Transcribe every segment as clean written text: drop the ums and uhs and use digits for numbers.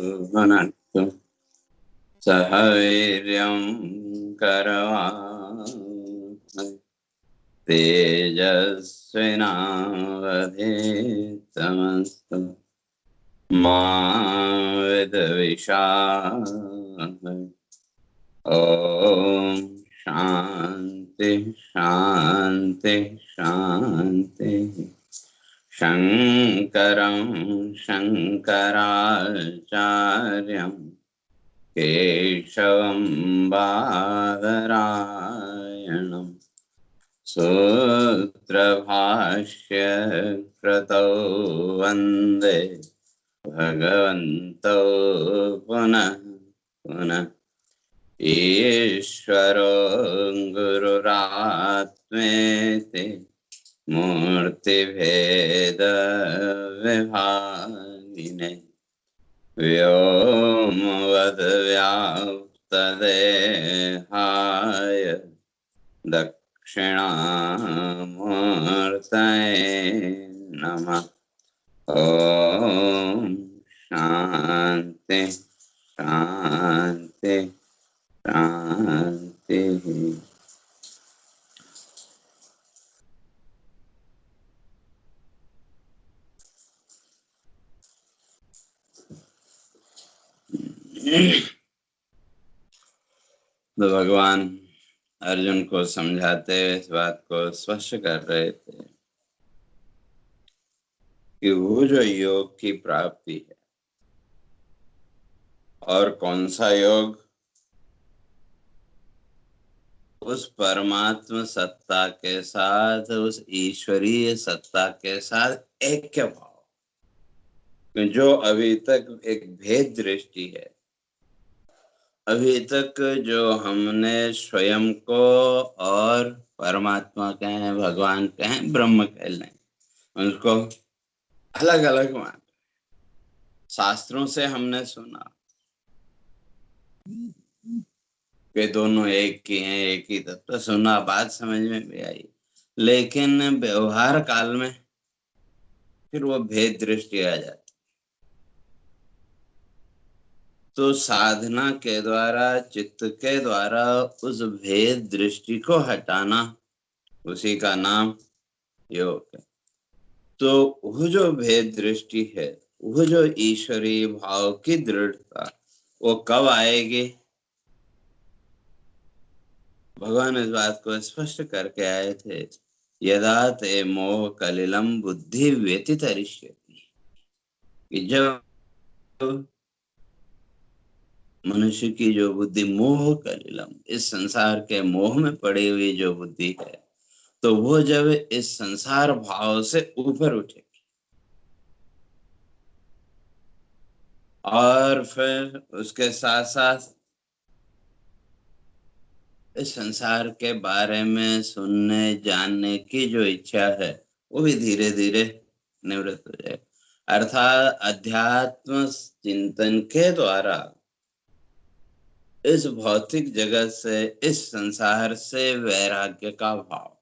भुनक्तु सह वीर्यं करवावहै तेजस्विनावधीतमस्तु मा विद्विषावहै। ओम शांति शांति शांति। शंकरं शंकराचार्यं केशवं बादरायणं सूत्रभाष्य कृतौ वन्दे भगवन्तौ पुनः पुनः। ईश्वरो गुरुरात्मेति मूर्तिभेद विभागिने व्योमवद्व्याप्तदेहाय दक्षिणामूर्तये नमः। ओम शांति शांति शांति। तो भगवान अर्जुन को समझाते हुए इस बात को स्पष्ट कर रहे थे कि वो जो योग की प्राप्ति है, और कौन सा योग, उस परमात्म सत्ता के साथ, उस ईश्वरीय सत्ता के साथ ऐक्य भाव, जो अभी तक एक भेद दृष्टि है। अभी तक जो हमने स्वयं को और परमात्मा कहें, भगवान कहें, ब्रह्म कह लें, उनको अलग अलग मान, शास्त्रों से हमने सुना कि दोनों एक ही हैं, एक ही तत्व, सुना, बात समझ में भी आई, लेकिन व्यवहार काल में फिर वो भेद दृष्टि आ जाती। तो साधना के द्वारा, चित्त के द्वारा उस भेद दृष्टि को हटाना, उसी का नाम योग है। तो वो जो भेद दृष्टि है, वो जो ईश्वरीय भाव की दृढ़ता, वो कब आएगी? भगवान इस बात को स्पष्ट करके आए थे, यदा ते मोह कलिलम बुद्धि व्यतितरिष्यति, कि जब मनुष्य की जो बुद्धि मोह कलिलम, इस संसार के मोह में पड़ी हुई जो बुद्धि है, तो वो जब इस संसार भाव से ऊपर उठेगी और फिर उसके साथ साथ इस संसार के बारे में सुनने जानने की जो इच्छा है, वो भी धीरे धीरे निवृत्त हो जाए। अर्थात अध्यात्म चिंतन के द्वारा इस भौतिक जगत से, इस संसार से वैराग्य का भाव,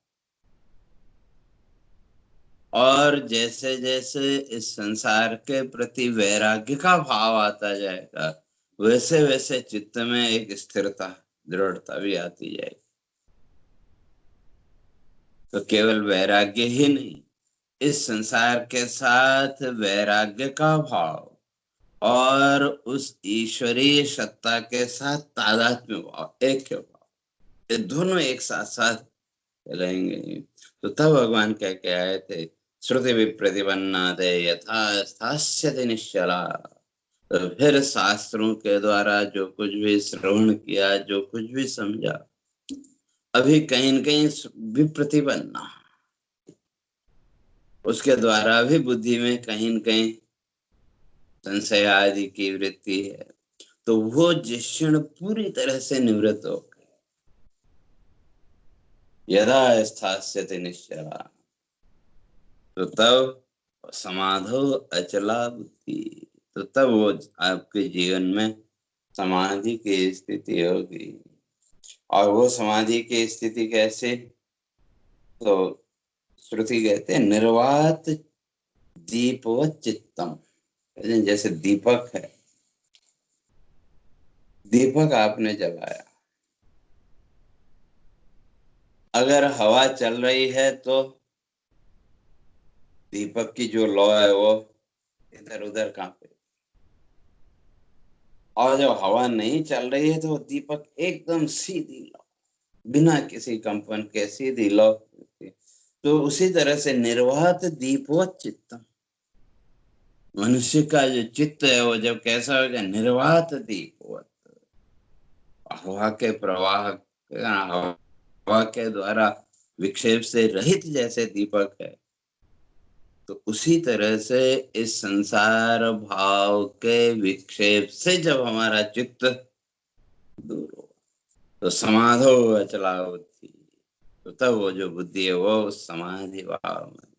और जैसे जैसे इस संसार के प्रति वैराग्य का भाव आता जाएगा, वैसे वैसे चित्त में एक स्थिरता, दृढ़ता भी आती जाएगी। तो केवल वैराग्य ही नहीं, इस संसार के साथ वैराग्य का भाव और उस ईश्वरीय सत्ता के साथ तादात्म्य भाव, ऐक्य भाव, ये दोनों एक साथ साथ चलेंगे। तो तब भगवान कह के आए थे, श्रुति विप्रतिपन्नाते यथा स्थास्यति निश्चला। तो फिर शास्त्रों के द्वारा जो कुछ भी श्रवण किया, जो कुछ भी समझा, अभी कहीं न कहीं विप्रतिपन्ना, उसके द्वारा भी बुद्धि में कहीं न कहीं संशय आदि की वृत्ति है। तो वो जिस क्षण पूरी तरह से निवृत्त हो गए, यदा स्थास्यति निश्चला, तो तब समाधो अचला बुद्धि, तो तब वो आपके जीवन में समाधि की स्थिति होगी। और वो समाधि की स्थिति कैसे? तो श्रुति कहते हैं, निर्वात दीपवत चित्तम, जैसे दीपक है, दीपक आपने जलाया, अगर हवा चल रही है तो दीपक की जो लौ है वो इधर उधर कांपे, और जब हवा नहीं चल रही है तो दीपक एकदम सीधी लौ, बिना किसी कंपन के सीधी लौ। तो उसी तरह से निर्वात दीपवत चित्तम, मनुष्य का जो चित्त है वो जब कैसा होगा, निर्वात दीपवत, हवा के प्रवाह, हवा के द्वारा विक्षेप से रहित जैसे दीपक है, तो उसी तरह से इस संसार भाव के विक्षेप से जब हमारा चित्त दूर हो तो समाधो अचला बुद्धि, तो तब वो जो बुद्धि है वो उस समाधि भाव में,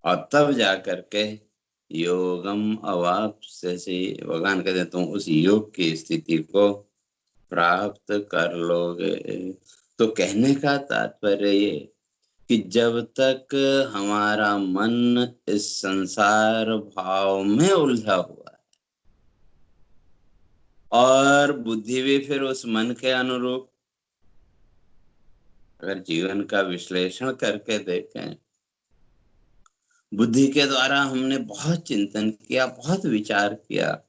और तब जा करके योगम अवाप्स्यसि, भगवान कहते हैं तुम उस योग की स्थिति को प्राप्त कर लोगे। तो कहने का तात्पर्य ये कि जब तक हमारा मन इस संसार भाव में उलझा हुआ है और बुद्धि भी फिर उस मन के अनुरूप, अगर जीवन का विश्लेषण करके देखें, बुद्धि के द्वारा हमने बहुत चिंतन किया, बहुत विचार किया,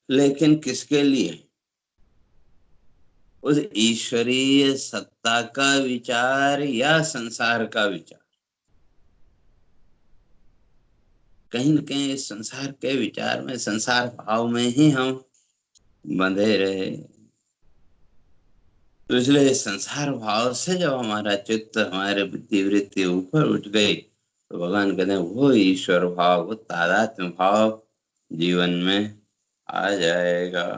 लेकिन किसके लिए? उस ईश्वरीय सत्ता का विचार या संसार का विचार? कहीं न कहीं इस संसार के विचार में, संसार भाव में ही हम बंधे रहे। तो इसलिए संसार भाव से जब हमारा चित्त, हमारे बुद्धि वृत्ति ऊपर उठ गई, तो भगवान कहते हैं वो ईश्वर भाव, वो तादात्म्य भाव जीवन में आ जाएगा।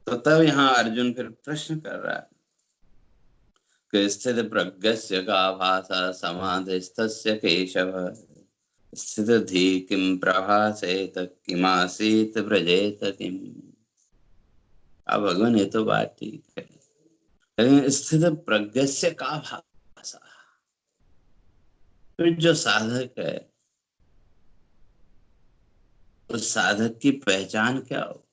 तो तब यहाँ अर्जुन फिर प्रश्न कर रहा है कि स्थित प्रज्ञस्य का भाषा समाधिस्थस्य केशव, स्थित धी किम प्रभासेत किमासीत व्रजेत किम। अब भगवान ये तो बात ठीक है, लेकिन स्थित प्रज्ञस्य का भाषा, फिर जो साधक है उस साधक की पहचान क्या हो?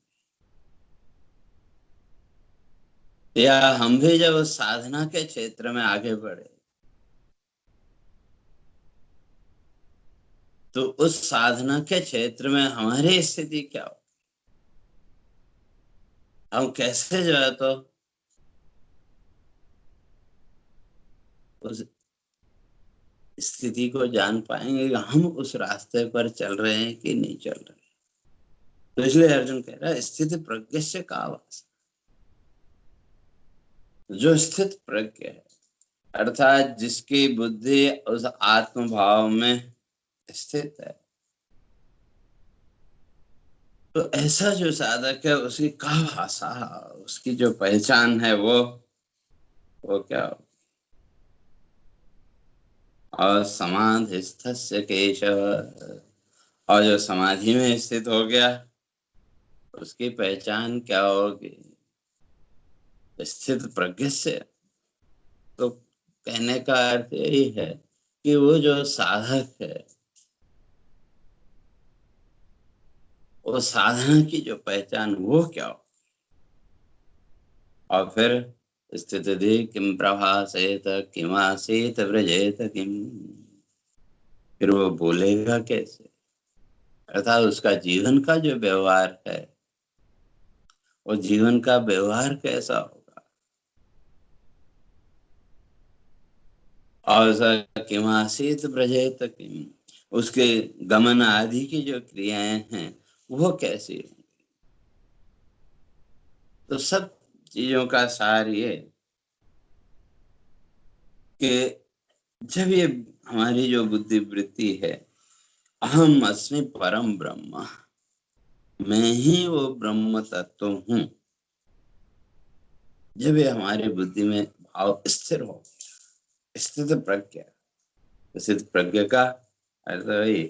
या हम भी जब उस साधना के क्षेत्र में आगे बढ़े तो उस साधना के क्षेत्र में हमारी स्थिति क्या हो? हम कैसे जो है तो उस स्थिति को जान पाएंगे कि हम उस रास्ते पर चल रहे हैं कि नहीं चल रहे? तो इसलिए अर्जुन कह रहा है स्थिति प्रज्ञ से का आवास, जो स्थित प्रज्ञ है अर्थात जिसकी बुद्धि उस आत्म भाव में स्थित है, तो ऐसा जो साधक है उसकी का भाषा, उसकी जो पहचान है वो क्या हो? और समाधिस्थस्य केशव, और जो समाधि में स्थित हो गया उसकी पहचान क्या होगी? स्थित प्रज्ञ से। तो कहने का अर्थ यही है कि वो जो साधक है वो साधना की जो पहचान वो क्या हो? और फिर स्थिति किम प्रभासेत किमासीत व्रजेत किम, फिर वो बोलेगा कैसे, अर्थात उसका जीवन का जो व्यवहार है वो जीवन का व्यवहार कैसा होगा, और किमासीत व्रजेत किम, उसके गमन आदि की जो क्रियाएं हैं वो कैसी होंगी। तो सब चीजों का सार ये कि जब ये हमारी जो बुद्धि वृत्ति है अहम अस्मि परम ब्रह्म, मैं ही वो ब्रह्म तत्व हूँ, जब ये हमारी बुद्धि में भाव स्थिर हो, स्थित प्रज्ञा, स्थित प्रज्ञा का अर्थ वही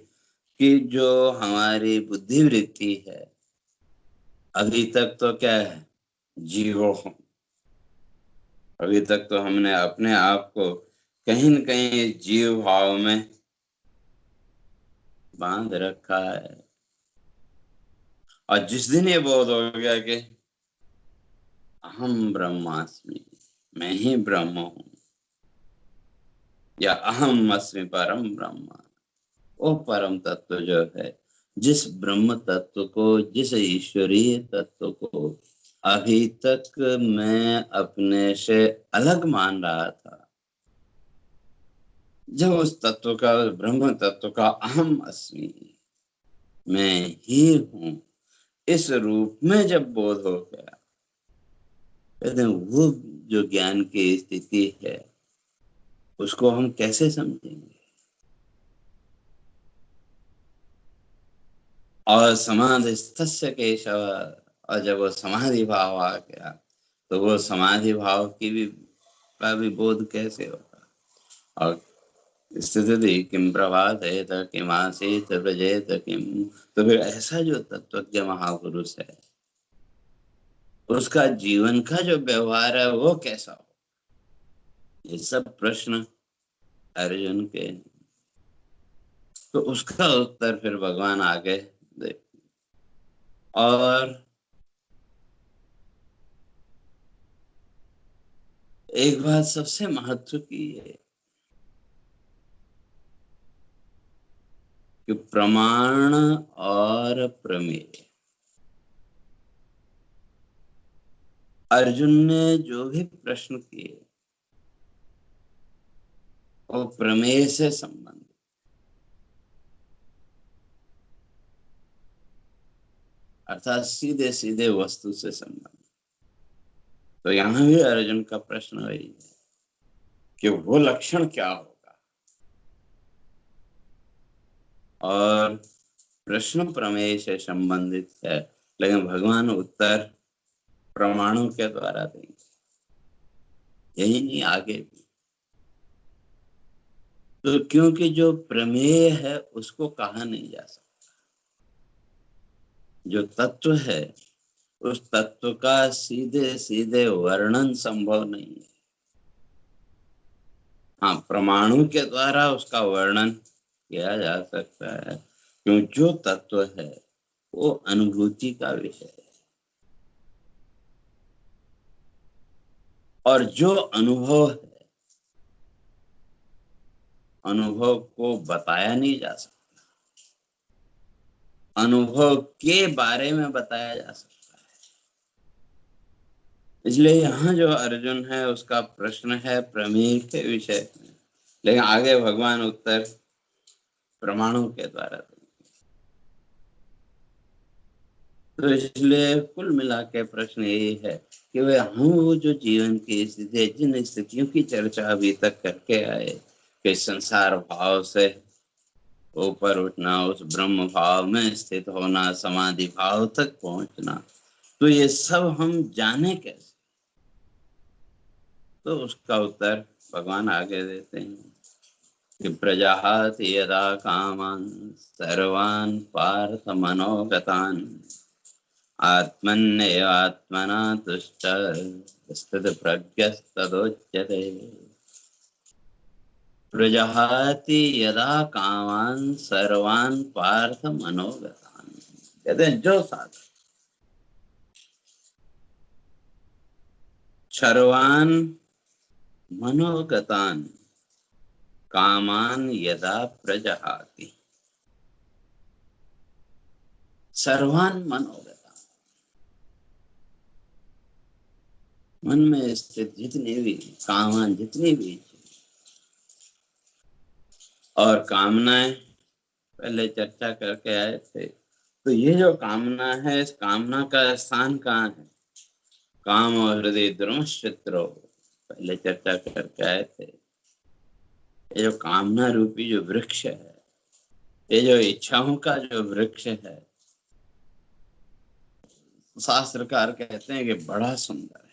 कि जो हमारी बुद्धि वृत्ति है अभी तक तो क्या है, जीवो हम, अभी तक तो हमने अपने आप को कहीं न कहीं जीव भाव में बांध रखा है, और जिस दिन ये बोध हो गया कि अहम ब्रह्मास्मि, मैं ही ब्रह्म हूं, या अहम अस्मि परम ब्रह्म, वो परम तत्व जो है, जिस ब्रह्म तत्व को, जिस ईश्वरीय तत्व को अभी तक मैं अपने से अलग मान रहा था, जब उस तत्व का, ब्रह्म तत्व का अहम अस्मि, मैं ही हूं, इस रूप में जब बोध हो गया, कहते हैं वो जो ज्ञान की स्थिति है, उसको हम कैसे समझेंगे। और समाधिस्थस्य केशव, और जब वो समाधि भाव आ गया, तो वो समाधि भाव की भी का भी बोध कैसे होगा। और स्थिति किम प्रभातेत किम आसीत व्रजेत किम, तो फिर ऐसा जो तत्वज्ञ महापुरुष है, उसका जीवन का जो व्यवहार है वो कैसा हो। ये सब प्रश्न अर्जुन के, तो उसका उत्तर फिर भगवान आगे दे। और एक बात सबसे महत्व की है कि प्रमाण और प्रमेय, अर्जुन ने जो भी प्रश्न किए वो प्रमेय से संबंधित, अर्थात सीधे सीधे वस्तु से संबंधित। तो यहाँ भी अर्जुन का प्रश्न वही है कि वो लक्षण क्या होगा। और प्रश्न प्रमेय से संबंधित है, लेकिन भगवान उत्तर प्रमाणों के द्वारा देंगे। यही नहीं, आगे भी। तो क्योंकि जो प्रमेय है उसको कहा नहीं जा सकता, जो तत्व है उस तत्व का सीधे सीधे वर्णन संभव नहीं है। हाँ, प्रमाणों के द्वारा उसका वर्णन किया जा सकता है, क्यों जो तत्व है वो अनुभूति का विषय है, और जो अनुभव है, अनुभव को बताया नहीं जा सकता, अनुभव के बारे में बताया जा सकता। इसलिए यहाँ जो अर्जुन है उसका प्रश्न है प्रमेय के विषय में, लेकिन आगे भगवान उत्तर प्रमाणों के द्वारा देंगे। तो इसलिए कुल मिला के प्रश्न यही है कि वे हम वो जो जीवन की स्थिति, जिन स्थितियों की चर्चा अभी तक करके आए, कि संसार भाव से ऊपर उठना, उस ब्रह्म भाव में स्थित होना, समाधि भाव तक पहुंचना, तो ये सब हम जाने कैसे। तो उसका उत्तर भगवान आगे देते हैं कि प्रजाहाति यदा कामान् सर्वान् पार्थ मनोगतान् आत्मन्येवात्मना तुष्टः स्थितप्रज्ञस्तदोच्यते। प्रजाहाति यदा कामान् सर्वान् पार्थ मनोगतान्, कहते हैं जो साधक सर्वान् मनोगतान् कामान् यदा प्रजहाति, सर्वान् मनोगतान्, मन में स्थित जितने भी कामान, जितनी भी, और कामनाएं पहले चर्चा करके आए थे। तो ये जो कामना है, इस कामना का स्थान कहाँ है। काम और हृदय द्रुमश्चित्रो, पहले चर्चा करके आए थे। ये जो कामना रूपी जो वृक्ष है, ये जो इच्छाओं का जो वृक्ष है, शास्त्रकार कहते हैं कि बड़ा सुंदर है।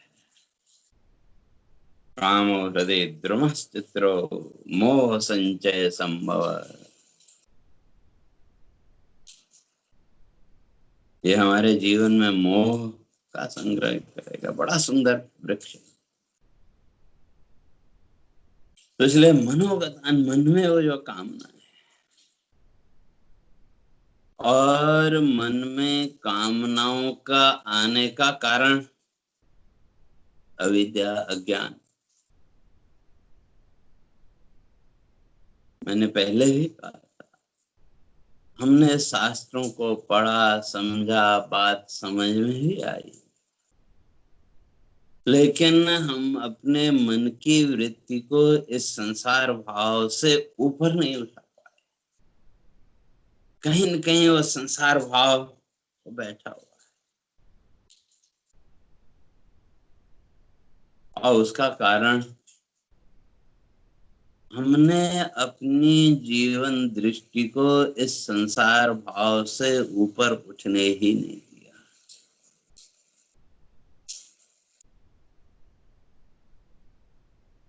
काम हृदय द्रुमश्चित्रो मोह संचय संभव, ये हमारे जीवन में मोह का संग्रह करेगा। बड़ा सुंदर वृक्ष। तो इसलिए मनोगतान, मन में वो जो कामना है, और मन में कामनाओं का आने का कारण अविद्या, अज्ञान। मैंने पहले भी कहा, हमने शास्त्रों को पढ़ा, समझा, बात समझ में ही आई, लेकिन हम अपने मन की वृत्ति को इस संसार भाव से ऊपर नहीं उठा पाए। कहीं न कहीं वो संसार भाव बैठा हुआ है, और उसका कारण हमने अपनी जीवन दृष्टि को इस संसार भाव से ऊपर उठने ही नहीं दिया।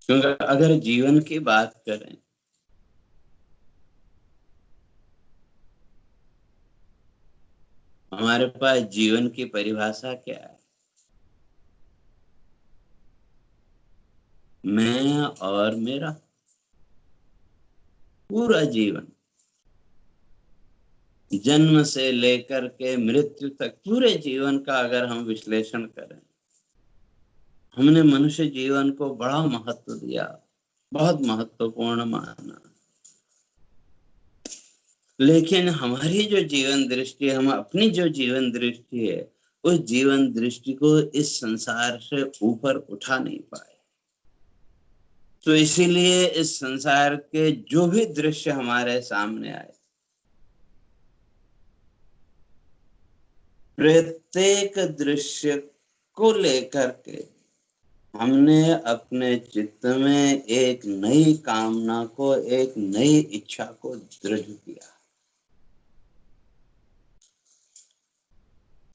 क्योंकि अगर जीवन की बात करें, हमारे पास जीवन की परिभाषा क्या है? मैं और मेरा पूरा जीवन, जन्म से लेकर के मृत्यु तक पूरे जीवन का अगर हम विश्लेषण करें, हमने मनुष्य जीवन को बड़ा महत्व दिया, बहुत महत्वपूर्ण माना। लेकिन हमारी जो जीवन दृष्टि है, हम अपनी जो जीवन दृष्टि है, उस जीवन दृष्टि को इस संसार से ऊपर उठा नहीं पाए। तो इसीलिए इस संसार के जो भी दृश्य हमारे सामने आए, प्रत्येक दृश्य को लेकर के हमने अपने चित्त में एक नई कामना को, एक नई इच्छा को दृढ़ किया।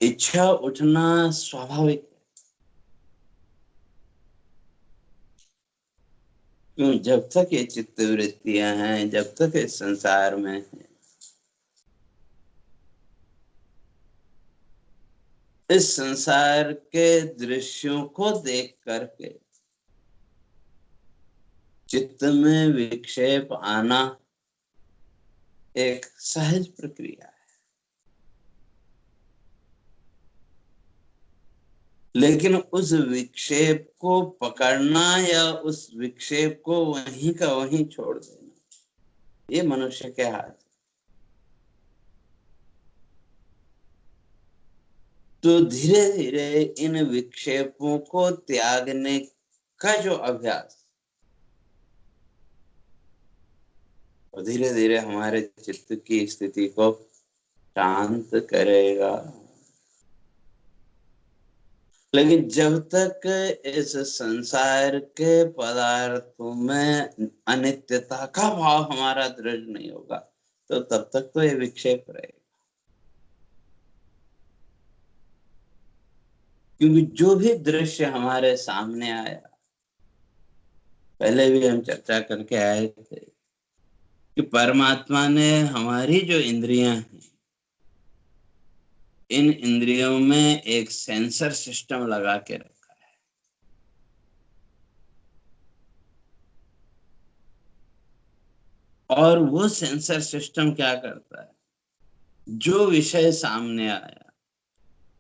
इच्छा उठना स्वाभाविक है, क्यों? जब तक ये चित्त वृत्तियां हैं, जब तक इस संसार में है, इस संसार के दृश्यों को देख करके चित्त में विक्षेप आना एक सहज प्रक्रिया है। लेकिन उस विक्षेप को पकड़ना या उस विक्षेप को वहीं का वहीं छोड़ देना, ये मनुष्य के हाथ है। तो धीरे धीरे इन विक्षेपों को त्यागने का जो अभ्यास, और धीरे धीरे हमारे चित्त की स्थिति को शांत करेगा। लेकिन जब तक इस संसार के पदार्थों में अनित्यता का भाव हमारा दृढ़ नहीं होगा, तो तब तक तो ये विक्षेप रहेगा। क्योंकि जो भी दृश्य हमारे सामने आया, पहले भी हम चर्चा करके आए थे कि परमात्मा ने हमारी जो इंद्रियां हैं, इन इंद्रियों में एक सेंसर सिस्टम लगा के रखा है। और वो सेंसर सिस्टम क्या करता है? जो विषय सामने आया,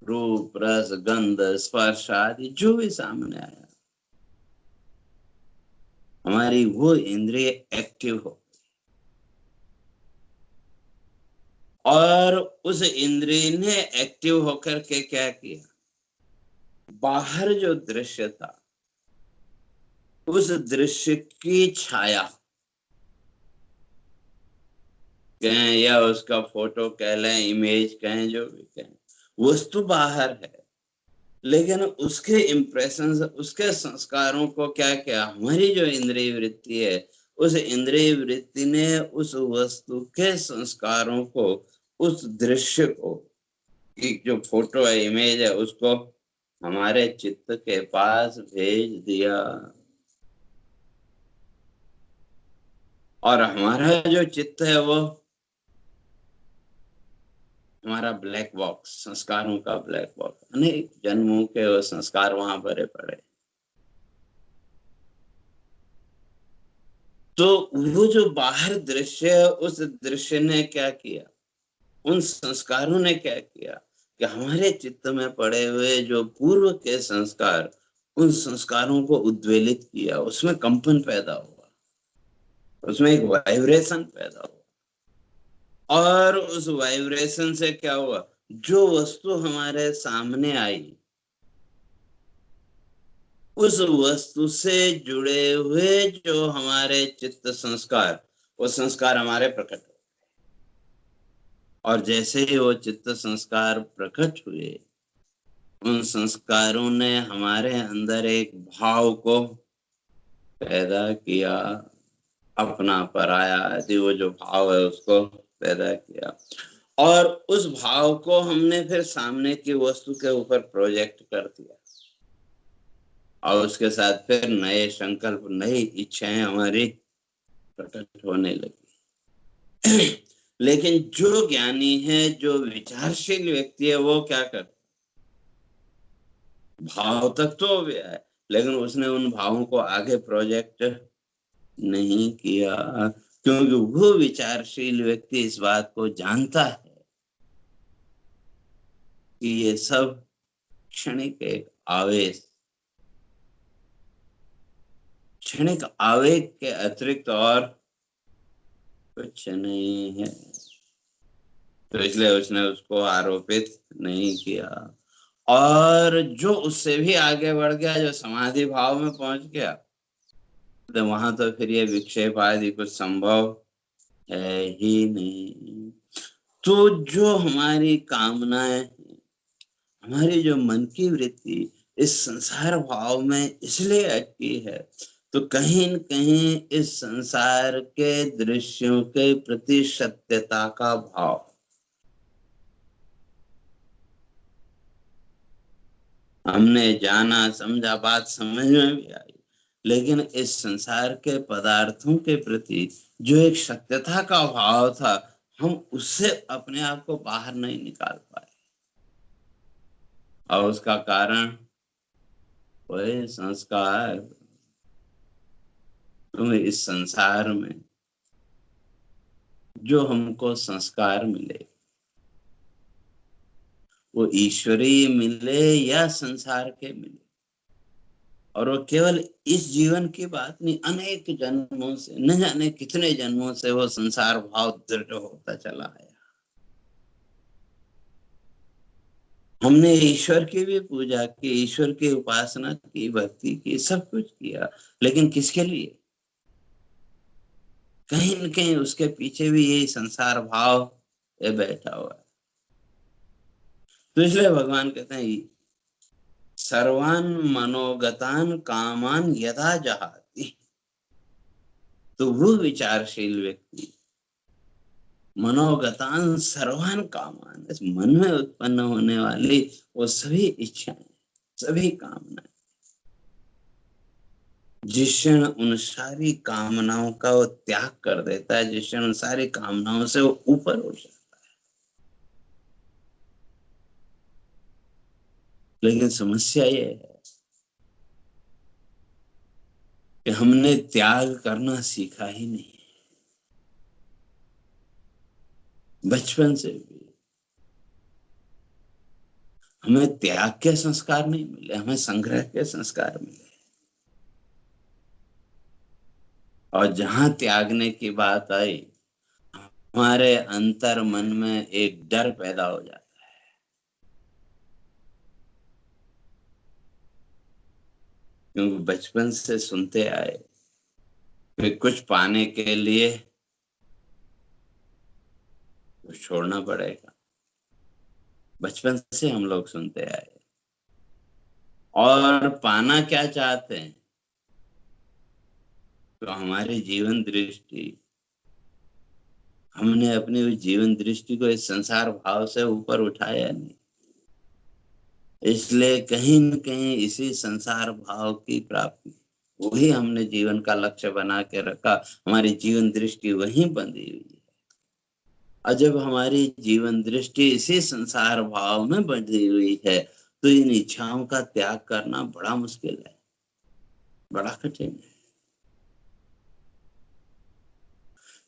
रूप, रस, गंध, स्पर्श आदि जो भी सामने आया, हमारी वो इंद्रिय एक्टिव हो, और उस इंद्रिय ने एक्टिव होकर के क्या किया? बाहर जो दृश्य था, उस दृश्य की छाया कहें या उसका फोटो कह लें, इमेज कहें, जो भी कहें, वस्तु बाहर है, लेकिन उसके इम्प्रेशंस, उसके संस्कारों को क्या किया? हमारी जो इंद्रिय वृत्ति है, उस इंद्रिय वृत्ति ने उस वस्तु के संस्कारों को, उस दृश्य को, कि जो फोटो है, इमेज है, उसको हमारे चित्त के पास भेज दिया। और हमारा जो चित्त है वो हमारा ब्लैक बॉक्स, संस्कारों का ब्लैक बॉक्स, अनेक जन्मों के वो संस्कार वहां भरे पड़े। तो वो जो बाहर दृश्य है, उस दृश्य ने क्या किया? उन संस्कारों ने क्या किया कि हमारे चित्त में पड़े हुए जो पूर्व के संस्कार, उन संस्कारों को उद्वेलित किया, उसमें कंपन पैदा हुआ, उसमें एक वाइब्रेशन पैदा हुआ। और उस वाइब्रेशन से क्या हुआ, जो वस्तु हमारे सामने आई, उस वस्तु से जुड़े हुए जो हमारे चित्त संस्कार, वो संस्कार हमारे प्रकट हुए। और जैसे ही वो चित्त संस्कार प्रकट हुए, उन संस्कारों ने हमारे अंदर एक भाव को पैदा किया, अपना पराया आदि वो जो भाव है उसको पैदा किया। और उस भाव को हमने फिर सामने की वस्तु के ऊपर प्रोजेक्ट कर दिया, और उसके साथ फिर नए संकल्प, नई इच्छाएं हमारी प्रकट होने लगी। लेकिन जो ज्ञानी है, जो विचारशील व्यक्ति है, वो क्या करता, भाव तक तो हो गया है, लेकिन उसने उन भावों को आगे प्रोजेक्ट नहीं किया, क्योंकि वो विचारशील व्यक्ति इस बात को जानता है कि ये सब क्षणिक एक आवेश, क्षणिक आवेग के अतिरिक्त और कुछ नहीं है। तो इसलिए उसने उसको आरोपित नहीं किया। और जो उससे भी आगे बढ़ गया, जो समाधि भाव में पहुंच गया, तो वहां तो फिर ये विक्षेप आदि कुछ संभव है ही नहीं। तो जो हमारी कामनाएं, हमारी जो मन की वृत्ति इस संसार भाव में इसलिए अटकी है, तो कहीं न कहीं इस संसार के दृश्यों के प्रति सत्यता का भाव, हमने जाना समझा, बात समझ में भी आई, लेकिन इस संसार के पदार्थों के प्रति जो एक सत्यता का भाव था, हम उससे अपने आप को बाहर नहीं निकाल पाए। और उसका कारण वही संस्कार, तुम्हें इस संसार में जो हमको संस्कार मिले, वो ईश्वरीय मिले या संसार के मिले, और वो केवल इस जीवन की बात नहीं, अनेक जन्मों से, न जाने कितने जन्मों से वो संसार भाव दृढ़ होता चला है। हमने ईश्वर की भी पूजा की, ईश्वर की उपासना की, भक्ति की, सब कुछ किया, लेकिन किसके लिए? कहीं न कहीं उसके पीछे भी यही संसार भाव ये बैठा हुआ है। तो इसलिए भगवान कहते हैं, सर्वान मनोगतान कामान यदा जहाति। तो वो विचारशील व्यक्ति मनोगतान सर्वान कामान, इस मन में उत्पन्न होने वाली वो सभी इच्छाएं, सभी कामनाएं, जिस क्षण उन सारी कामनाओं का वो त्याग कर देता है, जिस क्षण उन सारी कामनाओं से वो ऊपर उठ जाता है। लेकिन समस्या ये है कि हमने त्याग करना सीखा ही नहीं, बचपन से भी हमें त्याग के संस्कार नहीं मिले, हमें संग्रह के संस्कार मिले। और जहां त्यागने की बात आई, हमारे अंतर मन में एक डर पैदा हो जाता है, क्योंकि बचपन से सुनते आए कि कुछ पाने के लिए कुछ छोड़ना पड़ेगा। बचपन से हम लोग सुनते आए, और पाना क्या चाहते हैं? तो हमारी जीवन दृष्टि, हमने अपनी उस जीवन दृष्टि को इस संसार भाव से ऊपर उठाया नहीं, इसलिए कहीं न कहीं इसी संसार भाव की प्राप्ति, वही हमने जीवन का लक्ष्य बना के रखा, हमारी जीवन दृष्टि वहीं बंधी हुई है। और जब हमारी जीवन दृष्टि इसी संसार भाव में बंधी हुई है, तो इन इच्छाओं का त्याग करना बड़ा मुश्किल है, बड़ा कठिन है।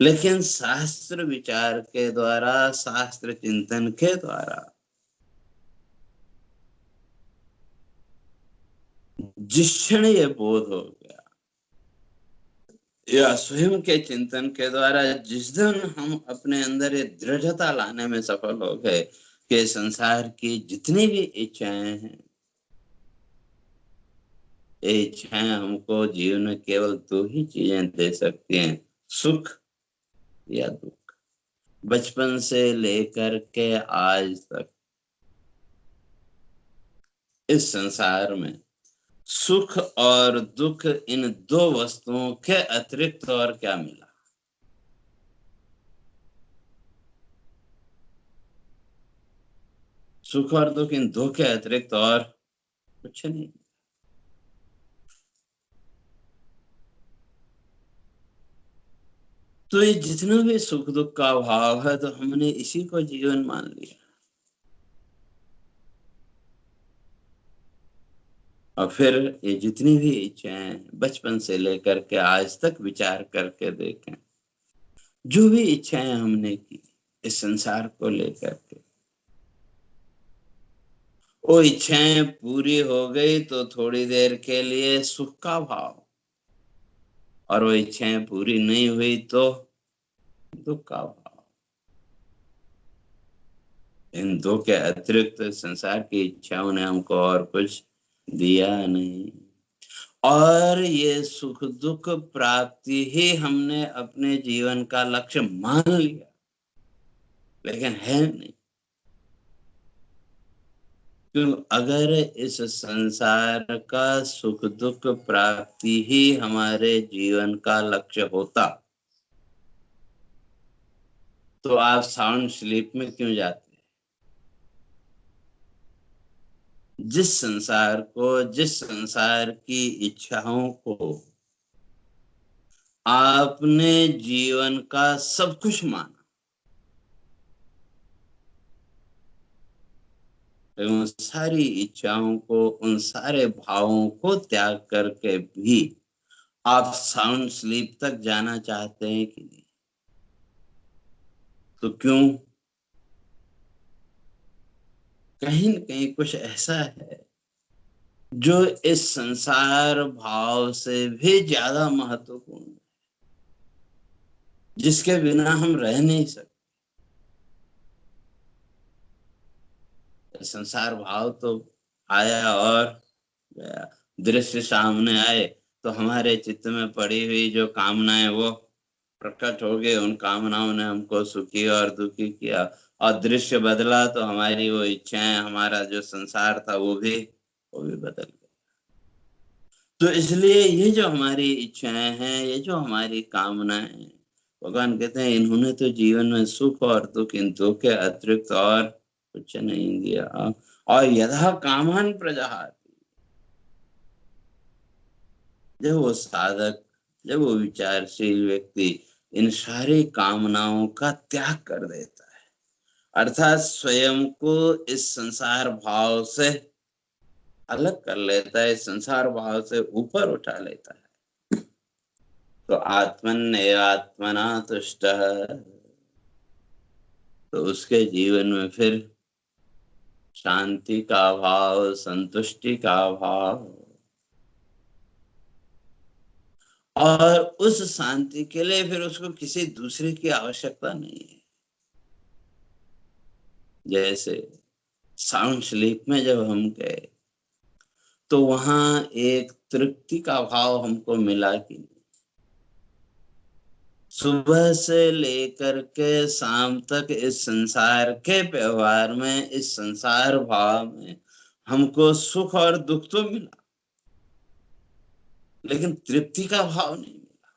लेकिन शास्त्र विचार के द्वारा, शास्त्र चिंतन के द्वारा जिस क्षण ये बोध हो गया, या स्वयं के चिंतन के द्वारा जिस दिन हम अपने अंदर ये दृढ़ता लाने में सफल हो गए कि संसार की जितनी भी इच्छाएं हैं, ये इच्छाएं हमको जीवन में केवल दो ही चीजें दे सकती हैं, सुख या दुख। बचपन से लेकर के आज तक इस संसार में सुख और दुख, इन दो वस्तुओं के अतिरिक्त और क्या मिला? सुख और दुख, इन दो के अतिरिक्त और कुछ नहीं। तो ये जितना भी सुख दुख का भाव है, तो हमने इसी को जीवन मान लिया, और फिर ये जितनी भी इच्छाएं बचपन से लेकर के आज तक विचार करके देखें, जो भी इच्छाएं हमने की इस संसार को लेकर के, वो इच्छाएं पूरी हो गई तो थोड़ी देर के लिए सुख का भाव, और वो इच्छाएं पूरी नहीं हुई तो दुख का भाव। इन दो के अतिरिक्त संसार की इच्छाओं ने हमको और कुछ दिया नहीं। और ये सुख दुख प्राप्ति ही हमने अपने जीवन का लक्ष्य मान लिया, लेकिन है नहीं। क्यों? अगर इस संसार का सुख दुख प्राप्ति ही हमारे जीवन का लक्ष्य होता, तो आप साउंड स्लीप में क्यों जाते? जिस संसार की इच्छाओं को आपने जीवन का सब कुछ माना, उन सारी इच्छाओं को, उन सारे भावों को त्याग करके भी आप साउंड स्लीप तक जाना चाहते हैं कि नहीं? तो क्यों? कहीं न कहीं कुछ ऐसा है जो इस संसार भाव से भी ज्यादा महत्वपूर्ण है, जिसके बिना हम रह नहीं सकते। संसार भाव तो आया और गया, दृश्य सामने आए तो हमारे चित्त में पड़ी हुई जो कामनाएं वो प्रकट हो गए, उन कामनाओं ने हमको सुखी और दुखी किया, और दृश्य बदला तो हमारी वो इच्छाएं, हमारा जो संसार था वो भी बदल गया। तो इसलिए ये जो हमारी इच्छाएं हैं, ये जो हमारी कामनाएं हैं, भगवान कहते हैं इन्होंने तो जीवन में सुख और दुख, इन दो के अतिरिक्त और कुछ नहीं दिया। और यथा कामान प्रजहाति, जब वो साधक, जब वो विचारशील व्यक्ति इन सारी कामनाओं का त्याग कर देता है, अर्थात स्वयं को इस संसार भाव से अलग कर लेता है, इस संसार भाव से ऊपर उठा लेता है, तो आत्मन्नेवात्मना तुष्टः, तो उसके जीवन में फिर शांति का भाव, संतुष्टि का भाव, और उस शांति के लिए फिर उसको किसी दूसरे की आवश्यकता नहीं है। जैसे साउंड स्लीप में जब हम गए तो वहां एक तृप्ति का भाव हमको मिला कि नहीं? सुबह से लेकर के शाम तक इस संसार के व्यवहार में, इस संसार भाव में हमको सुख और दुख तो मिला, लेकिन तृप्ति का भाव नहीं मिला।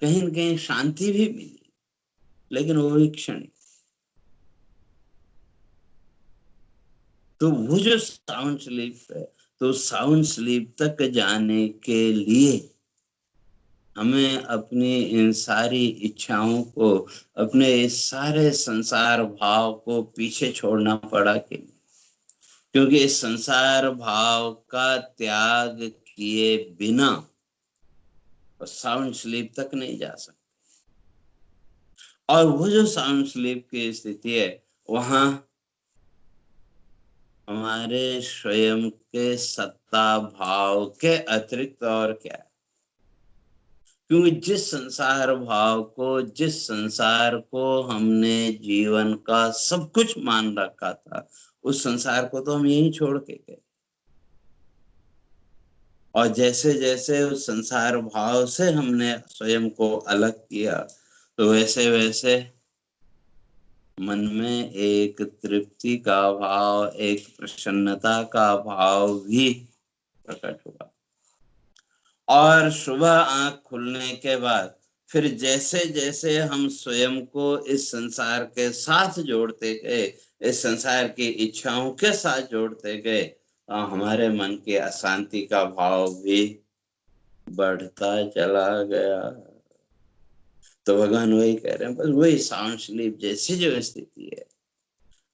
कहीं न कहीं शांति भी मिली, लेकिन वो भी क्षणिक। तो वो जो साउंड स्लीप है, तो साउंड स्लीप तक जाने के लिए हमें अपनी इन सारी इच्छाओं को, अपने इस सारे संसार भाव को पीछे छोड़ना पड़ा कि नहीं? क्योंकि इस संसार भाव का त्याग किए बिना और साउंड स्लीप तक नहीं जा सकते। और वो जो साउंड स्लीप की स्थिति है, वहां हमारे स्वयं के सत्ता भाव के अतिरिक्त और क्या है? क्योंकि जिस संसार को हमने जीवन का सब कुछ मान रखा था, उस संसार को तो हम यहीं छोड़ के गए। और जैसे जैसे उस संसार भाव से हमने स्वयं को अलग किया, तो वैसे वैसे मन में एक तृप्ति का भाव, एक प्रसन्नता का भाव भी प्रकट हुआ। और सुबह आंख खुलने के बाद फिर जैसे जैसे हम स्वयं को इस संसार के साथ जोड़ते गए, इस संसार की इच्छाओं के साथ जोड़ते गए, तो हमारे मन की अशांति का भाव भी बढ़ता चला गया। तो भगवान वही कह रहे हैं, बस वही साउंड स्लीप जैसी जो स्थिति है,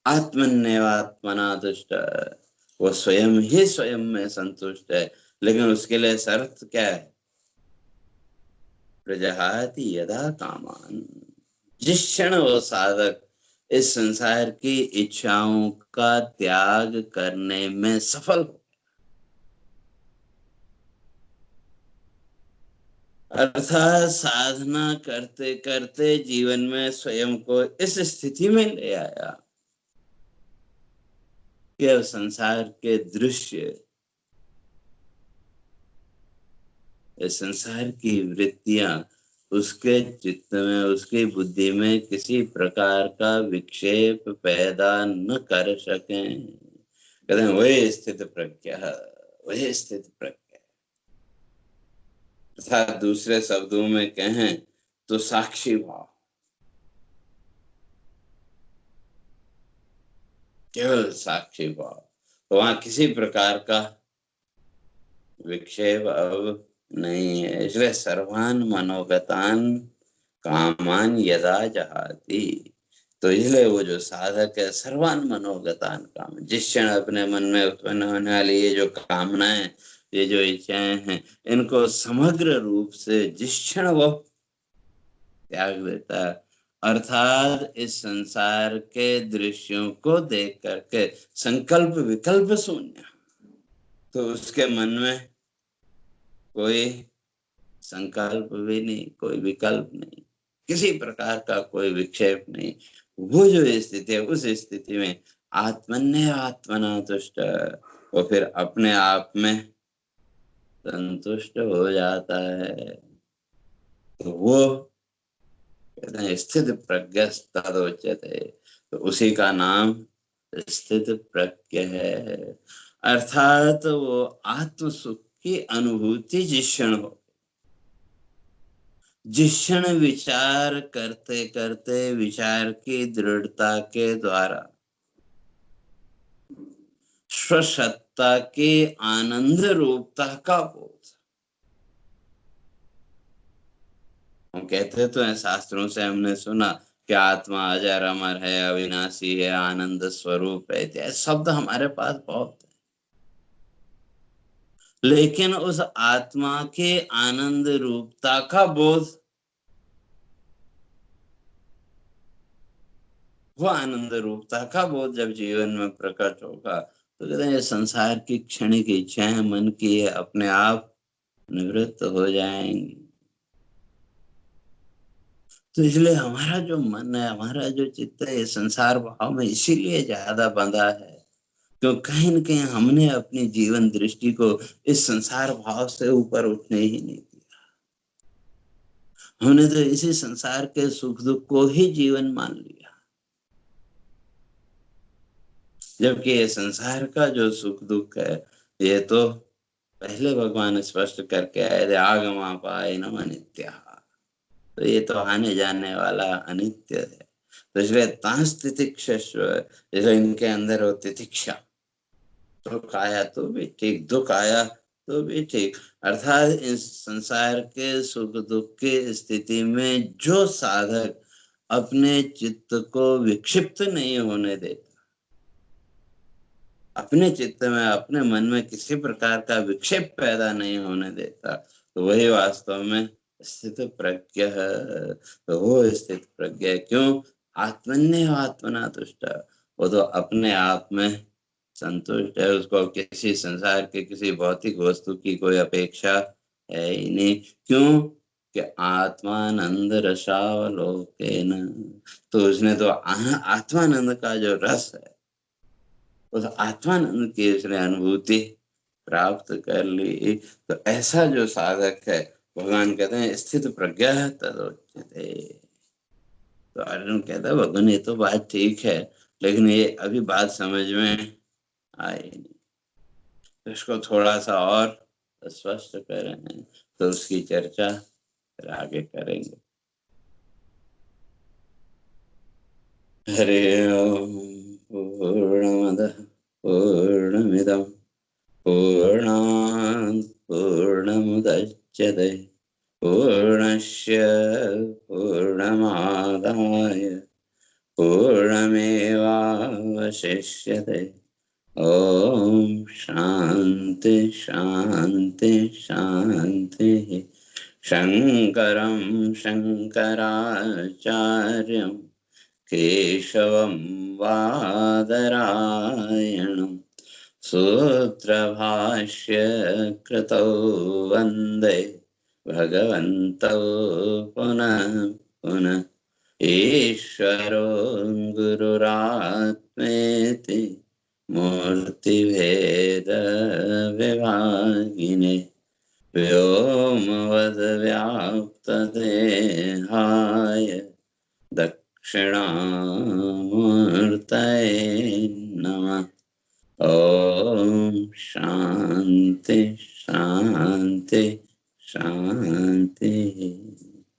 आत्मन्यवात्मना तुष्ट, वो स्वयं ही स्वयं में संतुष्ट है। लेकिन उसके लिए शर्त क्या है? प्रजहाति यदा कामान, जिस क्षण वो साधक इस संसार की इच्छाओं का त्याग करने में सफल हो, अर्थात साधना करते करते जीवन में स्वयं को इस स्थिति में ले आया कि अब संसार के दृश्य, इस संसार की वृत्तियां उसके चित्त में, उसकी बुद्धि में किसी प्रकार का विक्षेप पैदा न कर सकें। कहते हैं वही स्थित प्रज्ञा, वही स्थित प्रज्ञा। अर्थात दूसरे शब्दों में कहें तो साक्षी भाव, केवल साक्षी भाव। तो वहां किसी प्रकार का विक्षेप अब नहीं है। इसलिए सर्वान मनोगतान कामान यदा जहाती, तो इसलिए वो जो साधक है, सर्वान मनोगतान काम, जिस क्षण अपने मन में उत्पन्न होने वाली ये जो कामनाएं, ये जो इच्छाएं हैं, इनको समग्र रूप से जिस क्षण वो त्याग देता है, अर्थात इस संसार के दृश्यों को देख करके संकल्प विकल्प शून्य, तो उसके मन में कोई संकल्प भी नहीं, कोई विकल्प नहीं, किसी प्रकार का कोई विक्षेप नहीं। वो जो स्थिति है, उस स्थिति में आत्मन्य आत्मना तुष्ट, वो फिर अपने आप में संतुष्ट हो जाता है। तो वो कहते हैं स्थित प्रज्ञ तदोच्यते, तो उसी का नाम स्थित प्रज्ञ है। अर्थात वो आत्म सुख की अनुभूति जिस क्षण हो, जिस क्षण विचार करते करते विचार की दृढ़ता के द्वारा स्वसत्ता के आनंद रूपता का बोध, हम कहते तो हैं, शास्त्रों से हमने सुना कि आत्मा अजर अमर है, अविनाशी है, आनंद स्वरूप है, इत्यादि शब्द हमारे पास बहुत है। लेकिन उस आत्मा के आनंद रूपता का बोध, वो आनंद रूपता का बोध जब जीवन में प्रकट होगा, तो कहते हैं संसार की क्षणिक इच्छाएं मन की अपने आप निवृत्त हो जाएंगी। तो इसलिए हमारा जो मन है, हमारा जो चित्त है, संसार भाव में इसीलिए ज्यादा बंधा है, तो कहीं न कहीं हमने अपनी जीवन दृष्टि को इस संसार भाव से ऊपर उठने ही नहीं दिया। हमने तो इसी संसार के सुख दुख को ही जीवन मान लिया, जबकि ये संसार का जो सुख दुख है, ये तो पहले भगवान स्पष्ट करके आए थे, आगमापायनम अनित्य, तो ये तो आने जाने वाला अनित्य है। तो इसलिए तांस तितिक्षस्व, जैसे इनके अंदर हो तितिक्षा, सुख आया तो भी ठीक, दुख आया तो भी ठीक। अर्थात इस संसार के सुख दुख की स्थिति में जो साधक अपने चित्त को विक्षिप्त नहीं होने देता, अपने चित्त में, अपने मन में किसी प्रकार का विक्षेप पैदा नहीं होने देता, तो वही वास्तव में स्थित प्रज्ञ है। तो वो स्थित प्रज्ञ है। क्यों? आत्मन्य आत्मना तुष्ट। वो तो अपने आप में संतुष्ट है। उसको किसी संसार के किसी भौतिक वस्तु की कोई अपेक्षा है ही नहीं। क्यों? कि आत्मानंद रसावलोकेन। तो उसने तो आत्मानंद का जो रस है, उस आत्मानंद की उसने अनुभूति प्राप्त कर ली। तो ऐसा जो साधक है, भगवान कहते हैं स्थित प्रज्ञा तदोच्यते। तो अर्जुन कहता है भगवान ये तो बात ठीक है, लेकिन ये अभी बात समझ में आई नहीं। तो इसको थोड़ा सा और स्पष्ट करें तो उसकी चर्चा फिर आगे करेंगे। हरे ओम। पूर्णमदः पूर्णमिदं पूर्णात् पूर्णमुदच्यते पूर्णस्य पूर्णमादाय पूर्णमेवावशिष्यते। ओम शांति शांति शांति। शंकरं शंकराचार्यं केशवं बादरायणं सूत्रभाष्य कृतौ वन्दे भगवन्तौ पुनः पुनः। ईश्वरो गुरुरात्मेति मूर्तिभेदविभागिने व्योमवद्व्याप्तदेहाय दक्षिणामूर्तये नमः। ओम शांति शांति शांति।